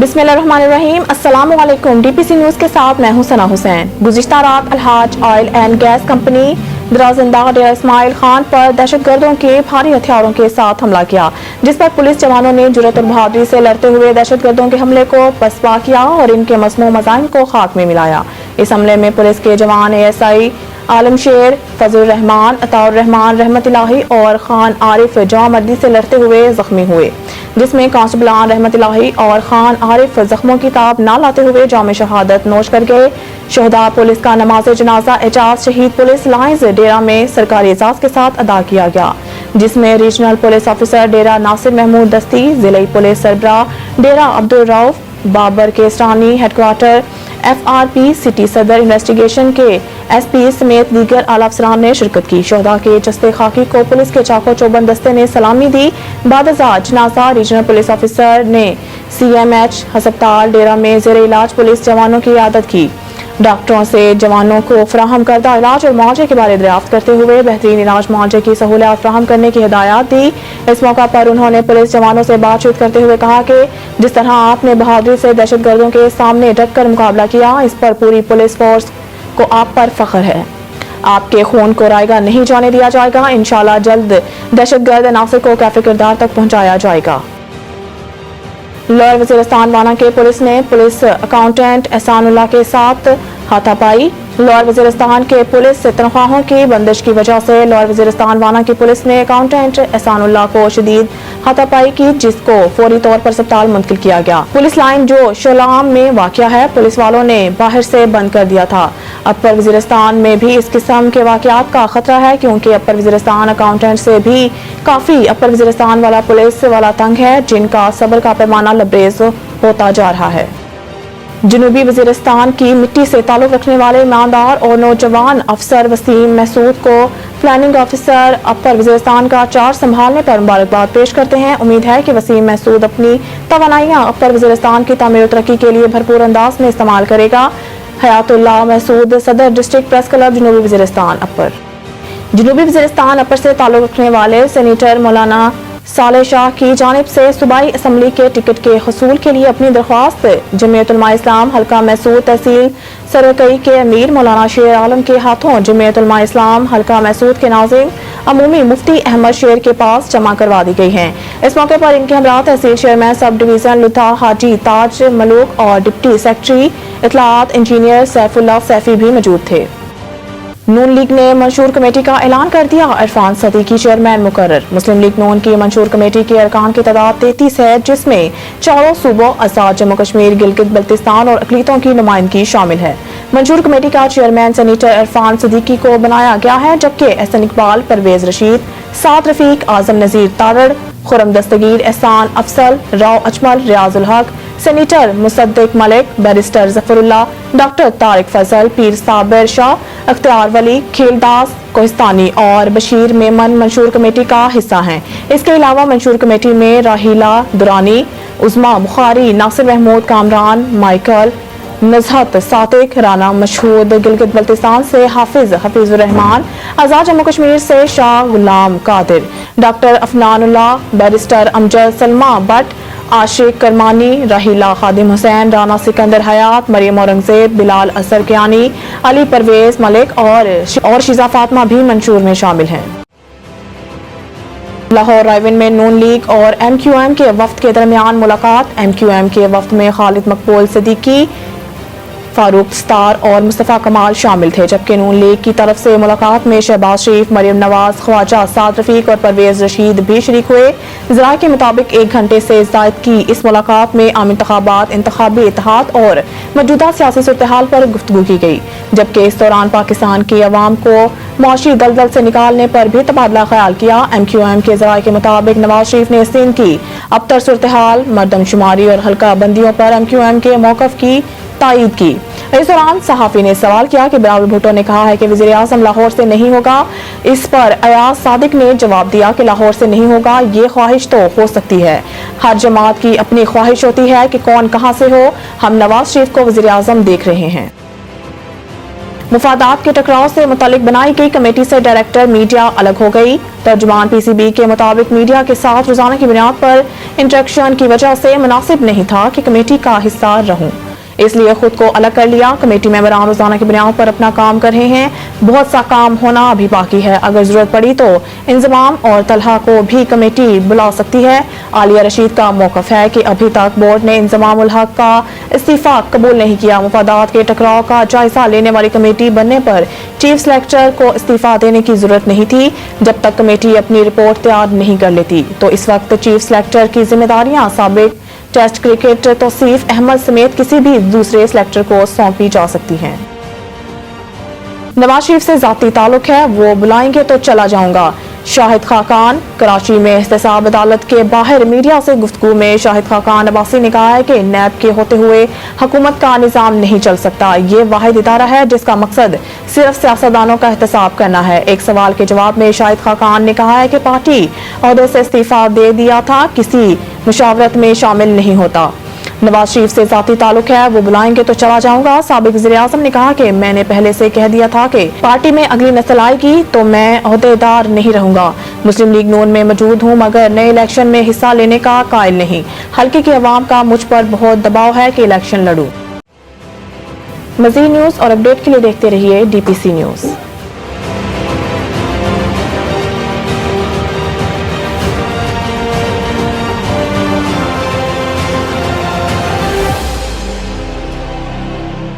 बिस्मिल्लाहिर्रहमानिर्रहीम। अस्सलाम वालेकुम। डीपीसी न्यूज के साथ मैं हूं सना हुसैन। गुज़िश्ता रात Alhaj oil and gas company दराजिंदा डेरा इस्माइल खान पर दहशतगर्दों के भारी हथियारों के साथ हमला किया, जिस पर पुलिस जवानों ने जुर्रत और बहादुरी से लड़ते हुए दहशतगर्दों के हमले को पसपा किया और इनके मसनू मज़ाहिम को खाक में मिलाया। इस हमले में पुलिस के जवान ASI आलमशेर, फजल रहमान, अताउर रहमान रहमतुल्लाही और खान आरिफ जवामर्दी से लड़ते हुए जख्मी हुए, जिसमें कांस्टेबल रहमतुल्लाही और खान आरिफ जख्मों की ताब ना लाते हुए जाम शहादत नोश कर गए। शहदा पुलिस का नमाज जनाजा एजाज शहीद पुलिस लाइंस डेरा में सरकारी एजाज के साथ अदा किया गया, जिसमें regional police officer Dera Nasir Mahmood Dasti, जिले पुलिस सरबरा Dera Abdul Rauf, Babar Kesrani headquarter FRP city सदर इन्वेस्टिगेशन के SP समेत दीगर आला अफसरान ने शिरकत की। शहदा के चस्ते खाकी को पुलिस के चाको चौबंद दस्ते ने सलामी दी। बादजा जनाजा रीजनल पुलिस ऑफिसर ने CMH हस्पताल डेरा में जेर इलाज पुलिस जवानों की इयादत की। डॉक्टरों से जवानों को फराहम करदा इलाज और मुआवजे के बारे दरियाफ्त करते हुए बेहतरीन इलाज मुआवजे की सहूलियत फराहम करने की हिदायत दी। इस मौका पर उन्होंने पुलिस जवानों से बातचीत करते हुए कहा कि जिस तरह आपने बहादुरी से दहशतगर्दों के सामने डट कर मुकाबला किया, इस पर पूरी पुलिस फोर्स को आप पर फख्र है। आपके खून को रायगा नहीं जाने दिया जाएगा। इंशाल्लाह जल्द दहशतगर्द नासिर को कैफे किरदार तक पहुंचाया जाएगा। लोअर वजीरिस्तान वाना के पुलिस ने पुलिस अकाउंटेंट एहसानुल्लाह के साथ हाथापाई। लोअर वजीरिस्तान के पुलिस तनख्वाहों की बंदिश की वजह से लोअर वजीरिस्तान वाना की पुलिस ने अकाउंटेंट एहसानुल्लाह को शदीद हाथापाई की, जिसको फौरी तौर पर अस्पताल मुंतकिल किया गया। पुलिस लाइन जो शोलाम में वाक़या है, पुलिस वालों ने बाहर से बंद कर दिया था। अपर वजीरिस्तान में भी इस किस्म के वाक़यात का खतरा है, क्योंकि अपर वजीरिस्तान अकाउंटेंट से भी काफी अपर वजीरिस्तान वाला पुलिस वाला तंग है, जिनका सब्र का पैमाना लबरेज होता जा रहा है। जनूबी वजीरिस्तान की मिट्टी से ताल्लुक रखने वाले ईमानदार और नौजवान अफसर वसीम महसूद को प्लानिंग ऑफिसर अपर वजीरिस्तान का चार्ज संभालने पर मुबारकबाद पेश करते हैं। उम्मीद है कि वसीम महसूद अपनी तवानाइयां अपर वजीरिस्तान की तामीर और तरक्की के लिए भरपूर अंदाज में इस्तेमाल करेगा। हयातुल्लाह महसूद, सदर डिस्ट्रिक्ट प्रेस क्लब, जनूबी वजीरिस्तान अपर। जनूबी वजीरिस्तान अपर से ताल्लुक रखने वाले सेनेटर मौलाना साले शाह की जानिब से सूबाई असम्बली के टिकट के हसूल के लिए अपनी दरख्वास्त जमीयत उलमा इस्लाम हल्का महसूद तहसील सरकई के अमीर मौलाना शेर आलम के हाथों जमीयत उलमा इस्लाम हल्का महसूद के नाज़िम अमूमी मुफ्ती अहमद शेर के पास जमा करवा दी गई हैं। इस मौके पर इनके हमरा तहसील चेयरमैन सब डिवीजन लुथा हाजी ताज मलूक और डिप्टी सेक्रेटरी इतलात इंजीनियर सैफुल्लाह सैफी भी मौजूद थे। नून लीग ने मंशूर कमेटी का ऐलान कर दिया। इरफान सदीकी चेयरमैन मुकर्रर। मुस्लिम लीग नून की मंशूर कमेटी के अरकान की तादाद 33 है, जिसमें चारों सूबों आजाद जम्मू कश्मीर, गिलगित बल्तिस्तान और अकलीतों की नुमाइंदगी शामिल है। मंशूर कमेटी का चेयरमैन सेनेटर इरफान सदीकी को बनाया गया है, जबकि एहसन इकबाल, परवेज रशीद, साद रफीक, आजम नजीर तारड़, खुरम दस्तगीर, एहसान Afsal, Rao Ajmal, Riazul Haq, senator Musaddiq Malik, barrister Zafarullah, doctor Tariq Fazal, Pir Sabir Shah, अख्तियार वली, खेलदास कोहिस्तानी और बशीर मेमन मंशूर कमेटी का हिस्सा हैं। इसके अलावा मंशूर कमेटी में राहिला दुरानी, उज़मा बुखारी, नासिर महमूद कामरान, माइकल नजहत सातिक, राना मशहूद, गिलगित बल्तिस्तान से हफीजुर रहमान, आजाद जम्मू कश्मीर से शाह गुलाम कादिर, डॉक्टर अफनानुल्लाह, बैरिस्टर अमजद, सलमा भट्ट, आशिक करमानी, राहिला खादिम हुसैन, राना सिकंदर हयात, मरियम औरंगजेब, बिलाल असर कियानी, अली परवेज मलिक और शिजा फातिमा भी मंशूर में शामिल हैं। लाहौर रायविन में नून लीग और MQM के वफ्द के दरमियान मुलाकात। MQM के वफ्द में खालिद मकबूल सिद्दीकी, फारूक स्टार और मुस्तफ़ा कमाल शामिल थे, जबकि नून लीग की तरफ से मुलाकात में शहबाज शरीफ, मरियम नवाज, ख्वाजा, साद रफीक और परवेज रशीद भी शरीक हुए। ज़राए के मुताबिक 1 घंटे से ज़ायद की इस मुलाकात में आम इंतखाबात, इंतखाबी इत्तेहाद और मौजूदा सियासी सूरत-ए-हाल पर गुफ्तगू की गई, जबकि इस दौरान पाकिस्तान की अवाम को मुआशी दलदल से निकालने पर भी तबादला ख्याल किया। MQM के ज़राए के मुताबिक नवाज शरीफ ने सिंध की अबतर सूरत-ए-हाल, मरदमशुमारी और हल्का बंदियों पर MQM के मौक़िफ़ की तायीद की। इस दौरान सहाफ़ी ने सवाल किया कि बिलावल भुट्टो ने कहा है कि वज़ीर आज़म लाहौर से नहीं होगा। इस पर अयाज सादिक ने जवाब दिया कि लाहौर से नहीं होगा, ये ख्वाहिश तो हो सकती है, हर जमात की अपनी ख्वाहिश होती है कि कौन कहां से हो। हम नवाज शरीफ को वज़ीर आज़म देख रहे हैं। मुफादात के टकराव से मुतालिक बनाई गई कमेटी से डायरेक्टर मीडिया अलग हो गई। तर्जुमान पीसीबी के मुताबिक मीडिया के साथ रोजाना की बुनियाद पर इंटरेक्शन की वजह से मुनासिब नहीं था कि कमेटी का हिस्सा रहूं, इसलिए खुद को अलग कर लिया। कमेटी मेंबरान रोजाना की बुनियाद पर अपना काम कर रहे हैं, बहुत सा काम होना अभी बाकी है। अगर जरूरत पड़ी तो इंजमाम और तलहा को भी कमेटी बुला सकती है। आलिया रशीद का मौकफ है कि अभी तक बोर्ड ने इंजमाम उल हक का इस्तीफा कबूल नहीं किया। मुफादात के टकराव का जायजा लेने वाली कमेटी बनने पर चीफ सेलेक्टर को इस्तीफा देने की जरूरत नहीं थी, जब तक कमेटी अपनी रिपोर्ट तैयार नहीं कर लेती। तो इस वक्त चीफ सेलेक्टर की जिम्मेदारियां साबिक टेस्ट क्रिकेट तौसीफ अहमद समेत किसी भी दूसरे सेलेक्टर को सौंपी जा सकती हैं। नवाज शरीफ से जाती ताल्लुक है, वो बुलाएंगे तो चला जाऊंगा। शाहिद खाकान कराची में एहतसाब अदालत के बाहर मीडिया से गुफ्तगू में शाहिद खाकान अब्बासी ने कहा है कि नैब के होते हुए हुकूमत का निज़ाम नहीं चल सकता। ये वाहिद इदारा है जिसका मकसद सिर्फ सियासतदानों का एहतसाब करना है। एक सवाल के जवाब में शाहिद खाकान ने कहा है कि पार्टी ओहदे से इस्तीफा दे दिया था, किसी मुशावरत में शामिल नहीं होता। नवाज शरीफ से जाती ताल्लुक है, वो बुलाएंगे तो चला जाऊंगा। साबिक वज़ीर-ए-आज़म ने कहा कि मैंने पहले से कह दिया था कि पार्टी में अगली नस्ल आएगी तो मैं ओहदेदार नहीं रहूंगा। मुस्लिम लीग नून में मौजूद हूं मगर नए इलेक्शन में हिस्सा लेने का कायल नहीं। हल्के की अवाम का मुझ पर बहुत दबाव है कि इलेक्शन लड़ूं। मज़ीद न्यूज़ और अपडेट के लिए देखते रहिए DPC न्यूज़।